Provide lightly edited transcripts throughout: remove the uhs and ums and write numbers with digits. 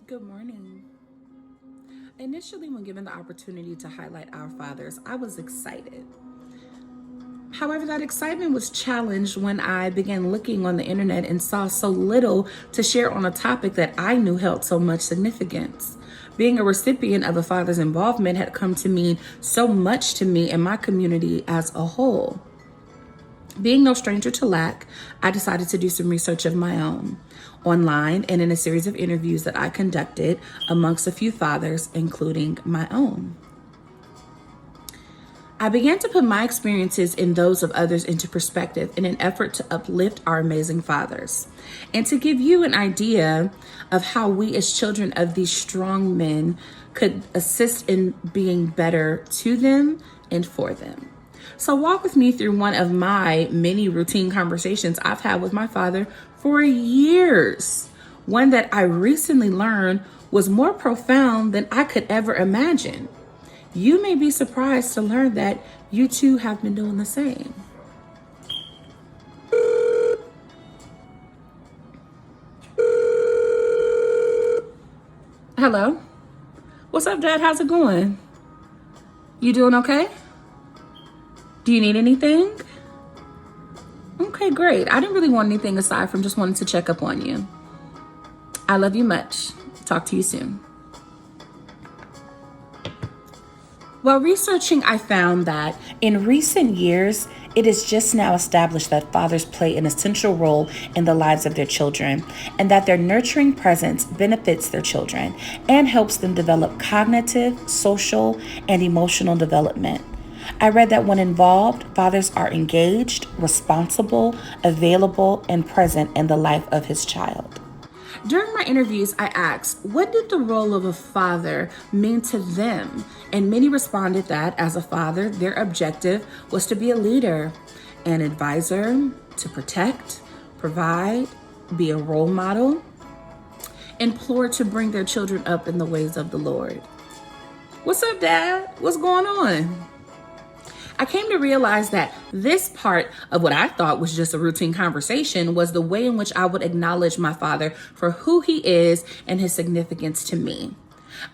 Good morning. Initially, when given the opportunity to highlight our fathers, I was excited. However, that excitement was challenged when I began looking on the internet and saw so little to share on a topic that I knew held so much significance. Being a recipient of a father's involvement had come to mean so much to me and my community as a whole. Being no stranger to lack, I decided to do some research of my own, online and in a series of interviews that I conducted amongst a few fathers, including my own. I began to put my experiences and those of others into perspective in an effort to uplift our amazing fathers and to give you an idea of how we as children of these strong men could assist in being better to them and for them. So walk with me through one of my many routine conversations I've had with my father for years. One that I recently learned was more profound than I could ever imagine. You may be surprised to learn that you too have been doing the same. Hello? What's up, Dad? How's it going? You doing okay? Do you need anything? Okay, great. I didn't really want anything aside from just wanting to check up on you. I love you much. Talk to you soon. While researching, I found that in recent years, it is just now established that fathers play an essential role in the lives of their children, and that their nurturing presence benefits their children and helps them develop cognitive, social, and emotional development. I read that when involved, fathers are engaged, responsible, available, and present in the life of his child. During my interviews, I asked, what did the role of a father mean to them? And many responded that as a father, their objective was to be a leader, an advisor, to protect, provide, be a role model, implore to bring their children up in the ways of the Lord. What's up, Dad? What's going on? I came to realize that this part of what I thought was just a routine conversation was the way in which I would acknowledge my father for who he is and his significance to me.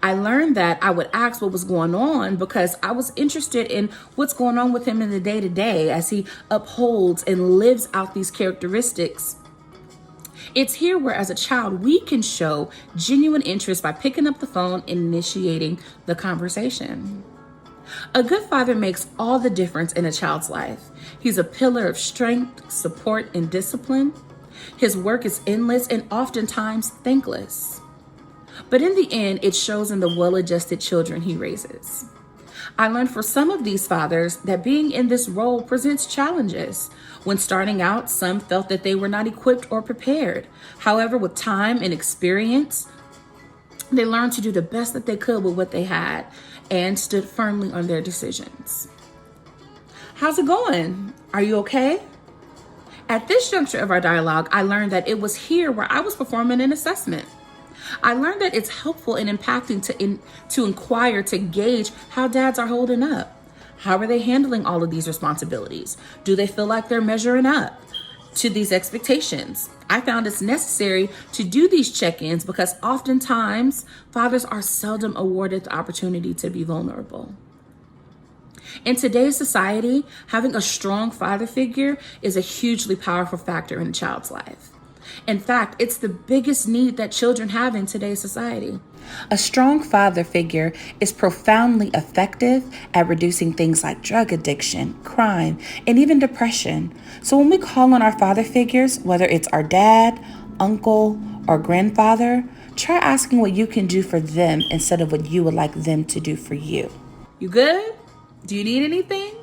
I learned that I would ask what was going on because I was interested in what's going on with him in the day-to-day as he upholds and lives out these characteristics. It's here where, as a child, we can show genuine interest by picking up the phone and initiating the conversation. A good father makes all the difference in a child's life. He's a pillar of strength, support, and discipline. His work is endless and oftentimes thankless. But in the end, it shows in the well-adjusted children he raises. I learned for some of these fathers that being in this role presents challenges. When starting out, some felt that they were not equipped or prepared. However, with time and experience, they learned to do the best that they could with what they had and stood firmly on their decisions. How's it going? Are you okay? At this juncture of our dialogue, I learned that it was here where I was performing an assessment. I learned that it's helpful and impacting to inquire, to gauge how dads are holding up. How are they handling all of these responsibilities? Do they feel like they're measuring up to these expectations? I found it's necessary to do these check-ins because oftentimes fathers are seldom awarded the opportunity to be vulnerable. In today's society, having a strong father figure is a hugely powerful factor in a child's life. In fact, it's the biggest need that children have in today's society. A strong father figure is profoundly effective at reducing things like drug addiction, crime, and even depression. So when we call on our father figures, whether it's our dad, uncle, or grandfather, try asking what you can do for them instead of what you would like them to do for you. You good? Do you need anything?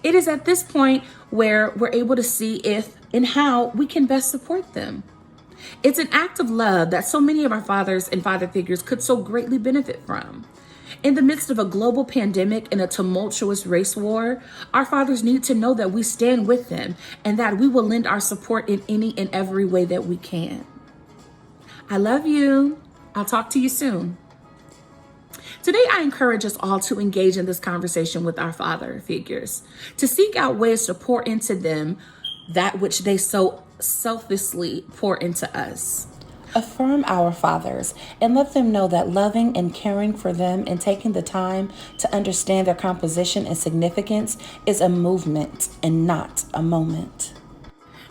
It is at this point where we're able to see if and how we can best support them. It's an act of love that so many of our fathers and father figures could so greatly benefit from. In the midst of a global pandemic and a tumultuous race war, our fathers need to know that we stand with them and that we will lend our support in any and every way that we can. I love you. I'll talk to you soon. Today, I encourage us all to engage in this conversation with our father figures, to seek out ways to pour into them that which they so selflessly pour into us. Affirm our fathers and let them know that loving and caring for them and taking the time to understand their composition and significance is a movement and not a moment.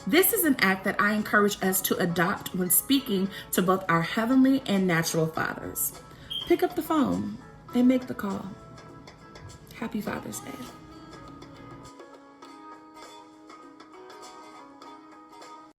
This is an act that I encourage us to adopt when speaking to both our heavenly and natural fathers. Pick up the phone and make the call. Happy Father's Day.